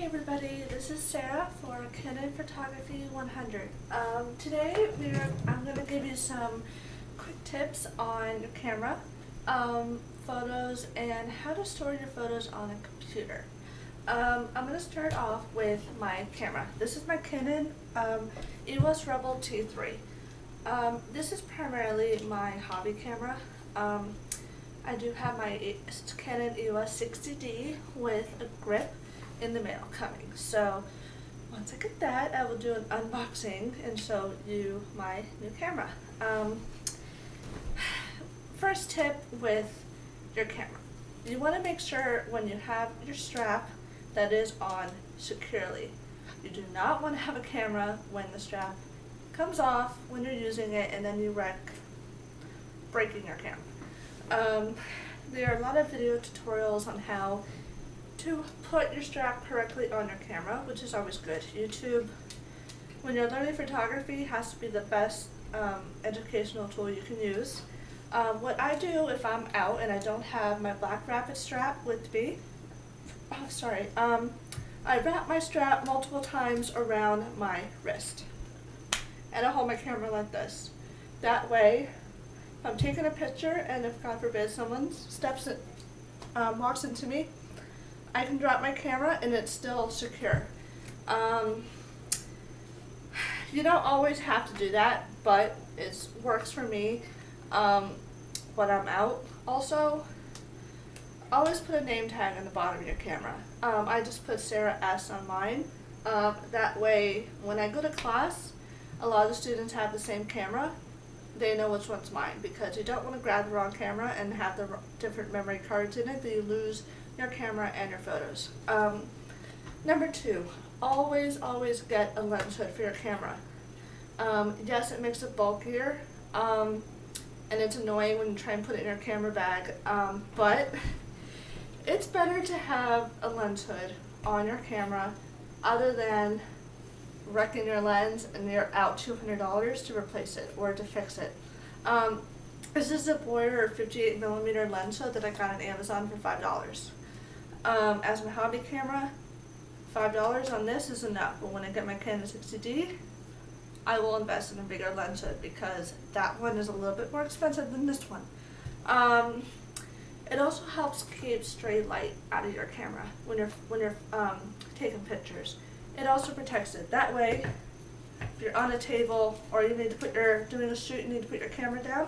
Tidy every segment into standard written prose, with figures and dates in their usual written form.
everybody, this is Sarah for Canon Photography 100. Today I'm going to give you some quick tips on your camera, photos, and how to store your photos on a computer. I'm going to start off with my camera. This is my Canon EOS Rebel T3. This is primarily my hobby camera. I do have my Canon EOS 60D with a grip in the mail coming. So once I get that, I will do an unboxing and show you my new camera. First tip with your camera. You want to make sure when you have your strap that is on securely. You do not want to have a camera when the strap comes off when you're using it and then you wreck breaking your camera. There are a lot of video tutorials on how to put your strap correctly on your camera, which is always good. YouTube, when you're learning photography, has to be the best educational tool you can use. What I do if I'm out and I don't have my Black Rapid strap with me, I wrap my strap multiple times around my wrist. And I hold my camera like this. That way, if I'm taking a picture and if God forbid someone walks into me, I can drop my camera and it's still secure. You don't always have to do that, but it works for me when I'm out. Also, always put a name tag on the bottom of your camera. I just put Sarah S on mine. That way, when I go to class, a lot of the students have the same camera. They know which one's mine, because you don't want to grab the wrong camera and have the different memory cards in it that you lose your camera and your photos. Number 2, always get a lens hood for your camera. Yes, it makes it bulkier, and it's annoying when you try and put it in your camera bag, but it's better to have a lens hood on your camera other than wrecking your lens and you're out $200 to replace it or to fix it. This is a Boyer 58mm lens hood that I got on Amazon for $5. As my hobby camera, $5 on this is enough, but when I get my Canon 60D, I will invest in a bigger lens hood because that one is a little bit more expensive than this one. It also helps keep stray light out of your camera when you're taking pictures. It also protects it. That way, if you're on a table or you need to doing a shoot, you need to put your camera down,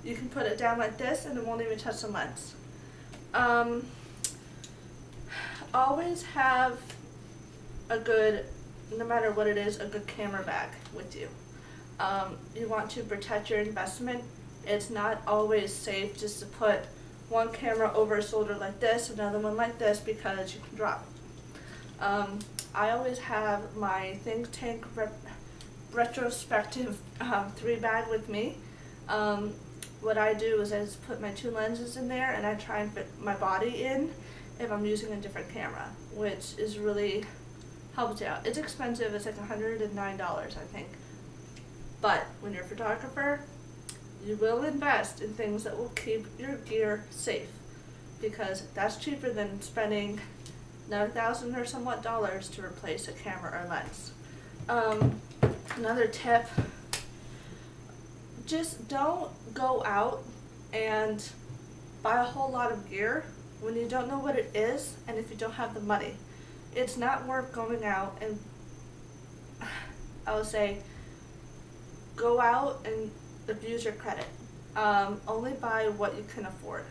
you can put it down like this and it won't even touch the lens. Always have a good, no matter what it is, a good camera bag with you. You want to protect your investment. It's not always safe just to put one camera over a shoulder like this, another one like this, because you can drop it. I always have my Think Tank retrospective 3 bag with me. What I do is I just put my 2 lenses in there and I try and fit my body in if I'm using a different camera, which is really helps out. It's expensive, it's like $109 I think. But when you're a photographer, you will invest in things that will keep your gear safe, because that's cheaper than spending another $1,000 or somewhat dollars to replace a camera or lens. Another tip, just don't go out and buy a whole lot of gear when you don't know what it is and if you don't have the money. It's not worth going out and, I would say, go out and abuse your credit. Only buy what you can afford.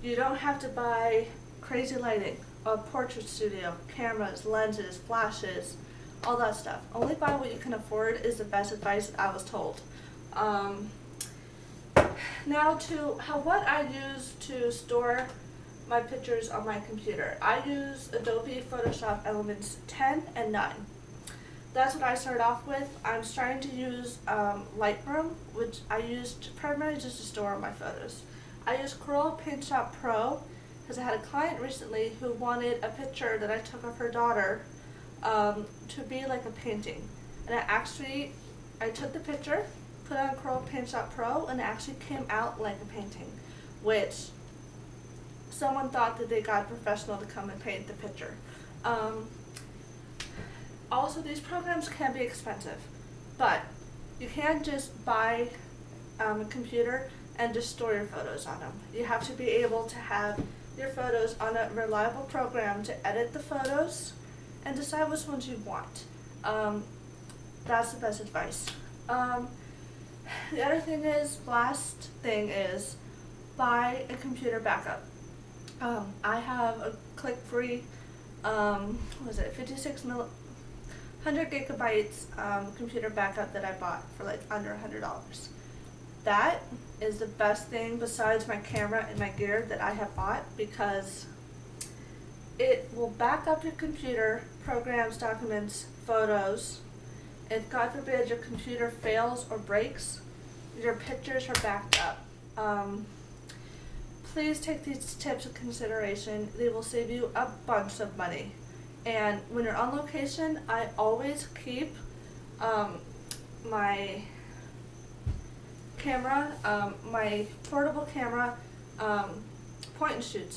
You don't have to buy crazy lighting, a portrait studio, cameras, lenses, flashes, all that stuff. Only buy what you can afford is the best advice that I was told. Now what I use to store my pictures on my computer. I use Adobe Photoshop Elements 10 and 9. That's what I started off with. I'm starting to use Lightroom, which I used primarily just to store my photos. I use Corel Paint Shop Pro because I had a client recently who wanted a picture that I took of her daughter to be like a painting. And I took the picture, put it on Corel Paint Shop Pro, and it actually came out like a painting, which someone thought that they got a professional to come and paint the picture. Also, these programs can be expensive, but you can't just buy a computer and just store your photos on them. You have to be able to have your photos on a reliable program to edit the photos and decide which ones you want. That's the best advice. The other thing is, last thing is, buy a computer backup. I have a click-free, 100 gigabytes computer backup that I bought for like under $100. That is the best thing besides my camera and my gear that I have bought, because it will back up your computer, programs, documents, photos. If God forbid your computer fails or breaks, your pictures are backed up. Please take these tips into consideration. They will save you a bunch of money. And when you're on location, I always keep my camera, my portable camera, point and shoot,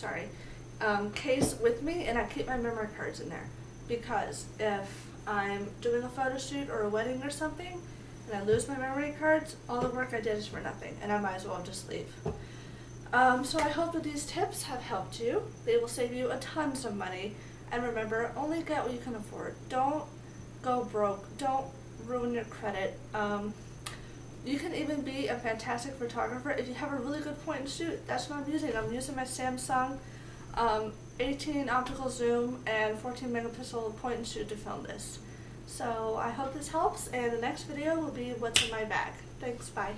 case with me, and I keep my memory cards in there, because if I'm doing a photo shoot or a wedding or something and I lose my memory cards, all the work I did is for nothing, and I might as well just leave. So I hope that these tips have helped you. They will save you a tons of money. And remember, only get what you can afford. Don't go broke. Don't ruin your credit. You can even be a fantastic photographer if you have a really good point and shoot. That's what I'm using. I'm using my Samsung 18 optical zoom and 14 megapixel point and shoot to film this. So I hope this helps, and the next video will be what's in my bag. Thanks, bye.